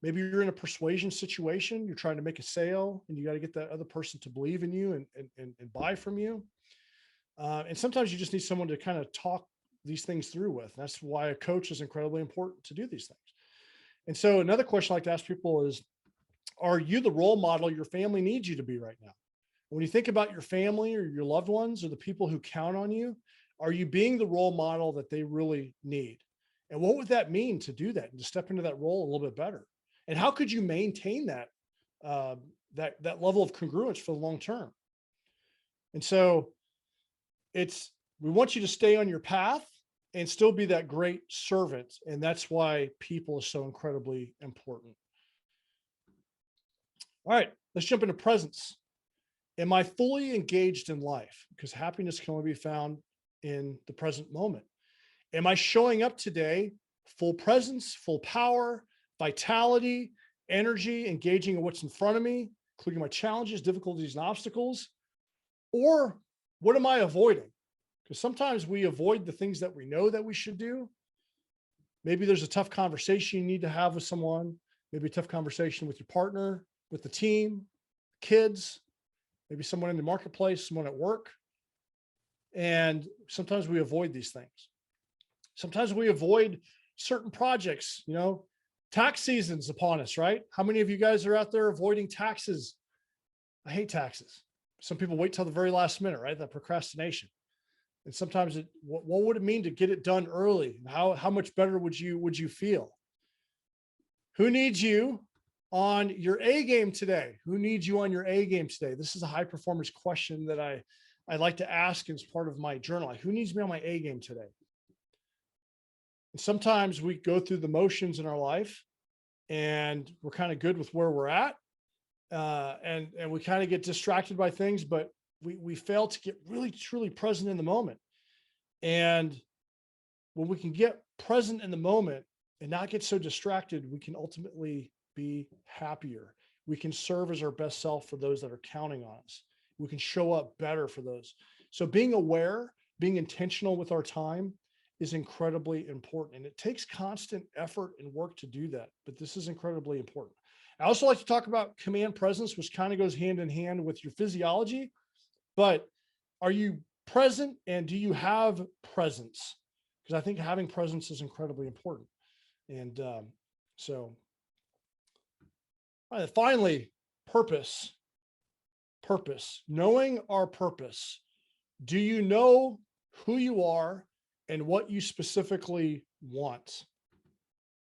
Maybe you're in a persuasion situation, you're trying to make a sale and you got to get that other person to believe in you and buy from you. And sometimes you just need someone to kind of talk these things through with. That's why a coach is incredibly important to do these things. And so another question I like to ask people is, are you the role model your family needs you to be right now? When you think about your family or your loved ones or the people who count on you, are you being the role model that they really need? And what would that mean to do that and to step into that role a little bit better? And how could you maintain that level of congruence for the long term? And so we want you to stay on your path and still be that great servant. And that's why people is so incredibly important. All right, let's jump into presence. Am I fully engaged in life? Because happiness can only be found in the present moment. Am I showing up today full presence, full power, vitality, energy, engaging in what's in front of me, including my challenges, difficulties, and obstacles? Or what am I avoiding? Because sometimes we avoid the things that we know that we should do. Maybe there's a tough conversation you need to have with someone, maybe a tough conversation with your partner, with the team, kids, maybe someone in the marketplace, someone at work. And sometimes we avoid these things. Sometimes we avoid certain projects, tax season's upon us, right? How many of you guys are out there avoiding taxes? I hate taxes. Some people wait till the very last minute, right? That procrastination. And sometimes what would it mean to get it done early? How much better would you feel? Who needs you on your A game today? Who needs you on your A game today? This is a high performance question that I like to ask as part of my journal. Who needs me on my A game today? And sometimes we go through the motions in our life and we're kind of good with where we're at. And we kind of get distracted by things, but we fail to get really, truly present in the moment. And when we can get present in the moment and not get so distracted, we can ultimately be happier. We can serve as our best self for those that are counting on us. We can show up better for those. So being aware, being intentional with our time is incredibly important. And it takes constant effort and work to do that, but this is incredibly important. I also like to talk about command presence, which kind of goes hand in hand with your physiology, but are you present and do you have presence? Because I think having presence is incredibly important. And finally, purpose, knowing our purpose. Do you know who you are and what you specifically want?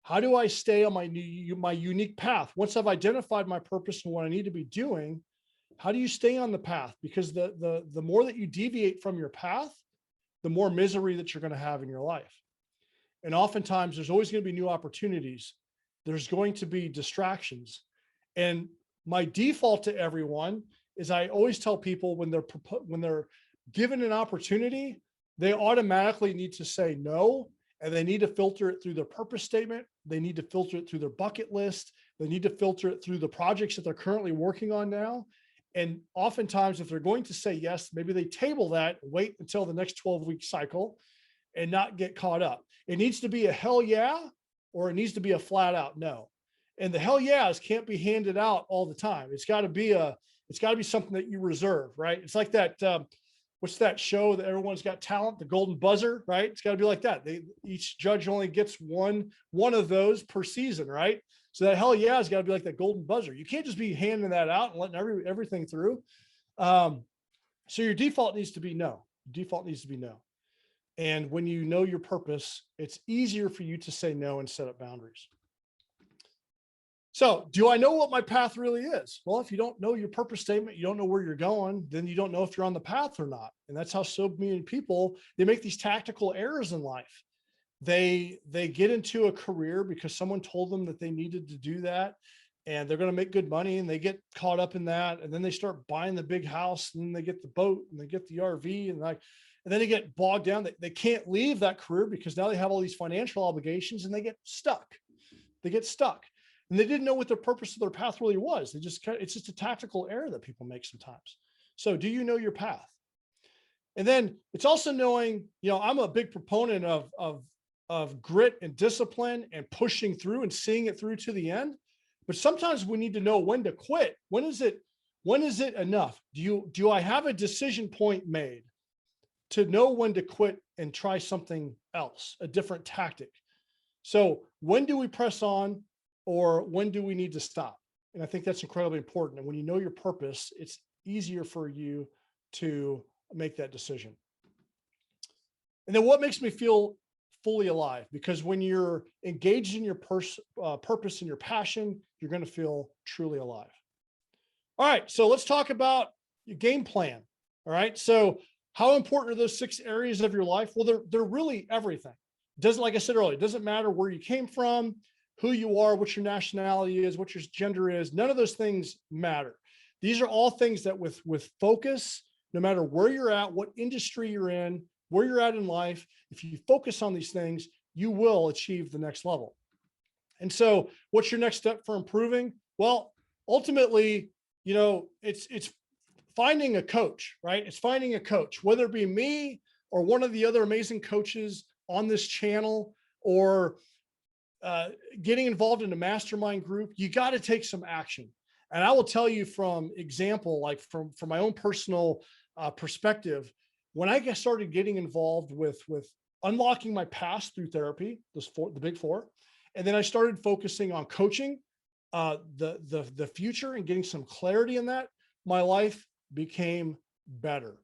How do I stay on my unique path? Once I've identified my purpose and what I need to be doing, how do you stay on the path? Because the more that you deviate from your path, the more misery that you're going to have in your life. And oftentimes there's always going to be new opportunities. There's going to be distractions. And my default to everyone is I always tell people when they're given an opportunity, they automatically need to say no, and they need to filter it through their purpose statement. They need to filter it through their bucket list. They need to filter it through the projects that they're currently working on now. And oftentimes, if they're going to say yes, maybe they table that, wait until the next 12-week cycle and not get caught up. It needs to be a hell yeah, or it needs to be a flat out no. And the hell yeahs can't be handed out all the time. It's got to be something that you reserve, right? It's like that, what's that show that everyone's got talent, the golden buzzer, right? It's got to be like that. Each judge only gets one of those per season, right? So that hell yeah has got to be like that golden buzzer. You can't just be handing that out and letting everything through. So your default needs to be no. Default needs to be no. And when you know your purpose, it's easier for you to say no and set up boundaries. So do I know what my path really is? Well, if you don't know your purpose statement, you don't know where you're going, then you don't know if you're on the path or not. And that's how so many people, they make these tactical errors in life. They get into a career because someone told them that they needed to do that, and they're going to make good money, and they get caught up in that. And then they start buying the big house, and then they get the boat, and they get the RV, and then they get bogged down. They can't leave that career because now they have all these financial obligations, and they get stuck. And they didn't know what their purpose of their path really was. It's just a tactical error that people make sometimes. So do you know your path? And then it's also knowing, I'm a big proponent of grit and discipline and pushing through and seeing it through to the end. But sometimes we need to know when to quit. When is it enough? Do I have a decision point made to know when to quit and try something else, a different tactic? So when do we press on, or when do we need to stop? And I think that's incredibly important. And when you know your purpose, it's easier for you to make that decision. And then what makes me feel fully alive? Because when you're engaged in your purpose and your passion, you're going to feel truly alive. All right, so let's talk about your game plan. All right, so how important are those 6 areas of your life? Well, they're really everything. Like I said earlier, it doesn't matter where you came from, who you are, what your nationality is, what your gender is. None of those things matter. These are all things that with focus, no matter where you're at, what industry you're in, where you're at in life, if you focus on these things, you will achieve the next level. And so what's your next step for improving? Well, ultimately, it's finding a coach, right? It's finding a coach, whether it be me or one of the other amazing coaches on this channel, or getting involved in a mastermind group. You got to take some action. And I will tell you from example, like from my own personal perspective, when I started getting involved with unlocking my past through therapy, the big 4, and then I started focusing on coaching the future and getting some clarity in that, my life became better.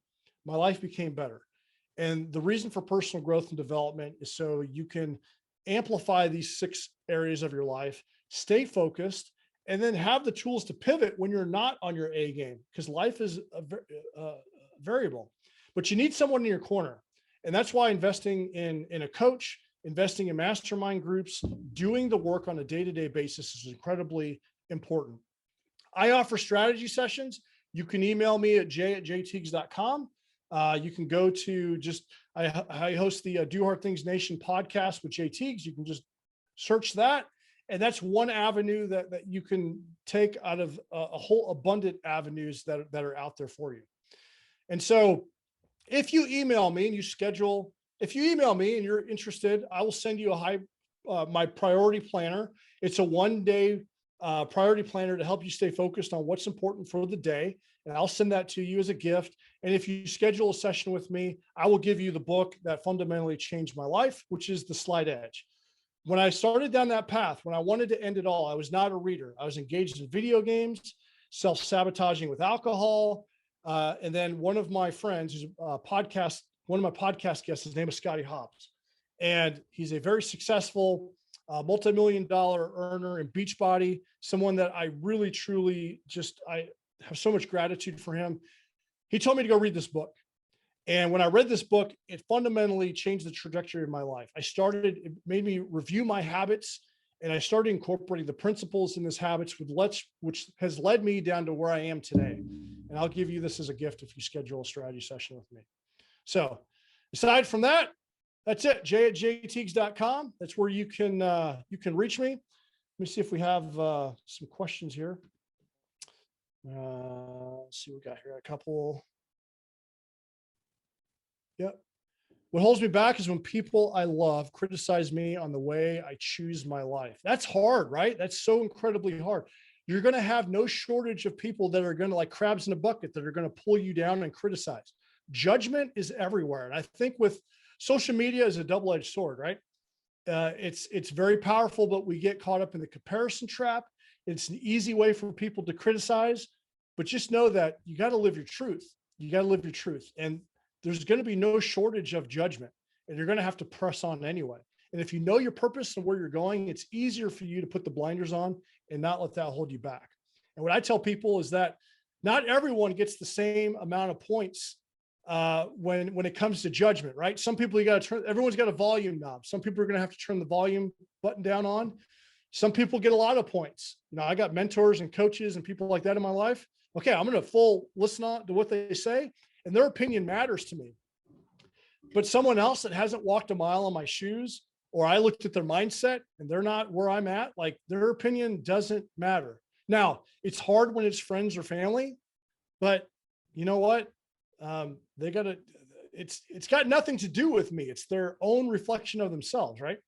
And the reason for personal growth and development is so you can amplify these 6 areas of your life, stay focused, and then have the tools to pivot when you're not on your A game, because life is a variable. But you need someone in your corner. And that's why investing in a coach, investing in mastermind groups, doing the work on a day-to-day basis is incredibly important. I offer strategy sessions. You can email me at jay@jaytiegs.com. You can go to I host the Do Hard Things Nation podcast with Jay Tiegs. You can just search that. And that's one avenue that you can take out of a whole abundant avenues that are out there for you. And so if you email me and you're interested, I will send you my priority planner. It's a 1-day priority planner to help you stay focused on what's important for the day. And I'll send that to you as a gift. And if you schedule a session with me, I will give you the book that fundamentally changed my life, which is The Slight Edge. When I started down that path, when I wanted to end it all, I was not a reader. I was engaged in video games, self-sabotaging with alcohol. And then one of my friends, who's one of my podcast guests, his name is Scotty Hobbs. And he's a very successful multi-million-dollar earner in Beachbody, someone that I really, truly I have so much gratitude for him. He told me to go read this book. And when I read this book, it fundamentally changed the trajectory of my life. It made me review my habits, and I started incorporating the principles in this habits, which has led me down to where I am today. And I'll give you this as a gift if you schedule a strategy session with me. So aside from that, that's it. jay@jaytiegs.com. That's where you can reach me. Let me see if we have some questions here. Let's see what we got here. A couple. Yep. What holds me back is when people I love criticize me on the way I choose my life. That's hard, right? That's so incredibly hard. You're going to have no shortage of people that are going to, like crabs in a bucket, that are going to pull you down and criticize. Judgment is everywhere. And I think with social media is a double-edged sword, right? It's very powerful, but we get caught up in the comparison trap. It's an easy way for people to criticize, but just know that you got to live your truth. You got to live your truth. And there's going to be no shortage of judgment, and you're going to have to press on anyway. And if you know your purpose and where you're going, it's easier for you to put the blinders on and not let that hold you back. And what I tell people is that not everyone gets the same amount of points when it comes to judgment, right? Some people, you got to turn, everyone's got a volume knob. Some people are going to have to turn the volume button down on. Some people get a lot of points. You know, I got mentors and coaches and people like that in my life. Okay, I'm going to full listen on to what they say, and their opinion matters to me. But someone else that hasn't walked a mile in my shoes, or I looked at their mindset and they're not where I'm at, like their opinion doesn't matter. Now, it's hard when it's friends or family, but you know what? They got to, it's got nothing to do with me. It's their own reflection of themselves, right?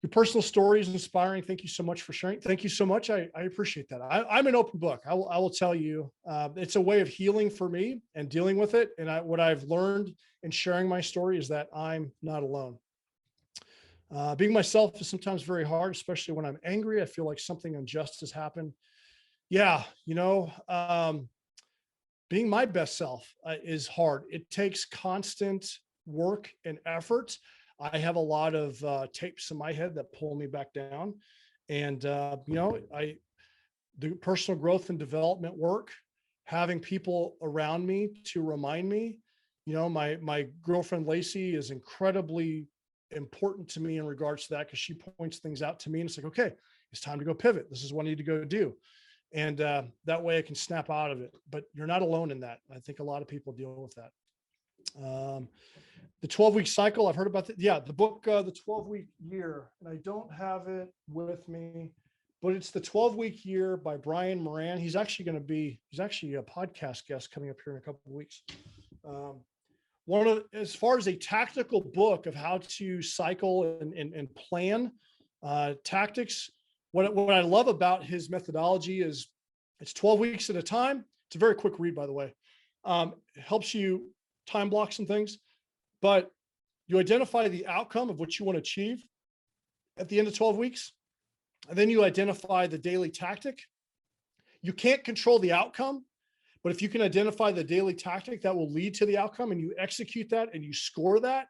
Your personal story is inspiring. Thank you so much for sharing. Thank you so much. I appreciate that. I'm an open book. I will tell you, it's a way of healing for me and dealing with it. And what I've learned in sharing my story is that I'm not alone. Being myself is sometimes very hard, especially when I'm angry. I feel like something unjust has happened. Yeah, you know, being my best self is hard. It takes constant work and effort. I have a lot of tapes in my head that pull me back down. And, you know, I do personal growth and development work, having people around me to remind me. You know, my girlfriend, Lacey, is incredibly important to me in regards to that, because she points things out to me and it's like, okay, it's time to go pivot. This is what I need to go do. And that way I can snap out of it. But you're not alone in that. I think a lot of people deal with that. The 12-week cycle, I've heard about that. Yeah, the book, The 12-Week Year, and I don't have it with me, but it's The 12-Week Year by Brian Moran. He's actually a podcast guest coming up here in a couple of weeks. As far as a tactical book of how to cycle and plan tactics, what I love about his methodology is it's 12 weeks at a time. It's a very quick read, by the way. It helps you time block some things, but you identify the outcome of what you want to achieve at the end of 12 weeks. And then you identify the daily tactic. You can't control the outcome, but if you can identify the daily tactic that will lead to the outcome and you execute that and you score that,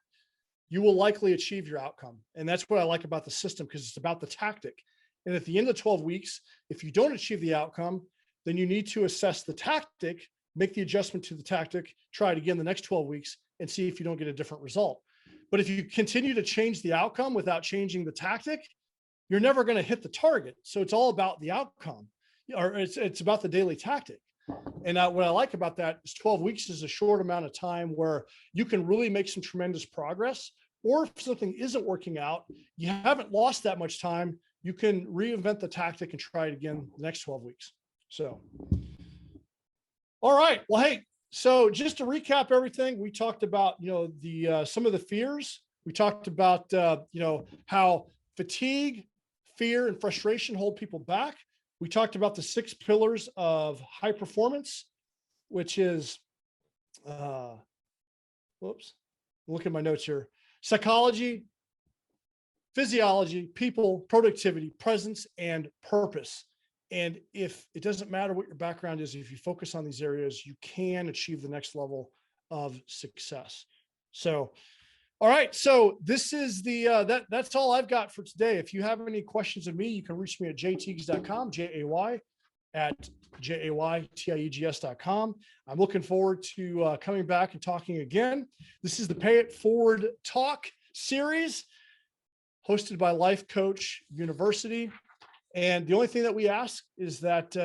you will likely achieve your outcome. And that's what I like about the system, because it's about the tactic. And at the end of 12 weeks, if you don't achieve the outcome, then you need to assess the tactic, make the adjustment to the tactic, try it again the next 12 weeks and see if you don't get a different result. But if you continue to change the outcome without changing the tactic, you're never going to hit the target. So it's all about the outcome, or it's about the daily tactic. And what I like about that is 12 weeks is a short amount of time where you can really make some tremendous progress. Or if something isn't working out, you haven't lost that much time. You can reinvent the tactic and try it again the next 12 weeks. So, all right. Well, hey, so just to recap everything, we talked about, you know, the some of the fears. We talked about, you know, how fatigue, fear, and frustration hold people back. We talked about the 6 pillars of high performance, which is, look at my notes here: psychology, physiology, people, productivity, presence, and purpose. And if it doesn't matter what your background is, if you focus on these areas, you can achieve the next level of success. So, all right. So this is that's all I've got for today. If you have any questions of me, you can reach me at jaytiegs.com, jaytiegs.com. I'm looking forward to coming back and talking again. This is the Pay It Forward Talk series, hosted by Life Coach University. And the only thing that we ask is that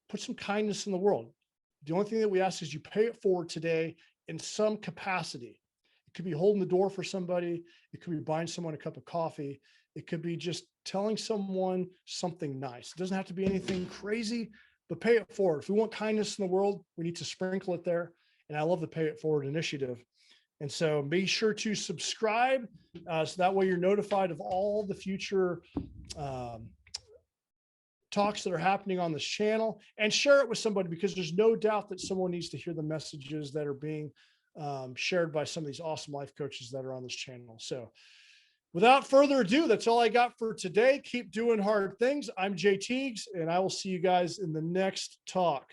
put some kindness in the world. The only thing that we ask is you pay it forward today in some capacity. It could be holding the door for somebody. It could be buying someone a cup of coffee. It could be just telling someone something nice. It doesn't have to be anything crazy, but pay it forward. If we want kindness in the world, we need to sprinkle it there. And I love the Pay It Forward initiative. And so be sure to subscribe so that way you're notified of all the future talks that are happening on this channel, and share it with somebody, because there's no doubt that someone needs to hear the messages that are being shared by some of these awesome life coaches that are on this channel. So without further ado, that's all I got for today. Keep doing hard things. I'm Jay Tiegs, and I will see you guys in the next talk.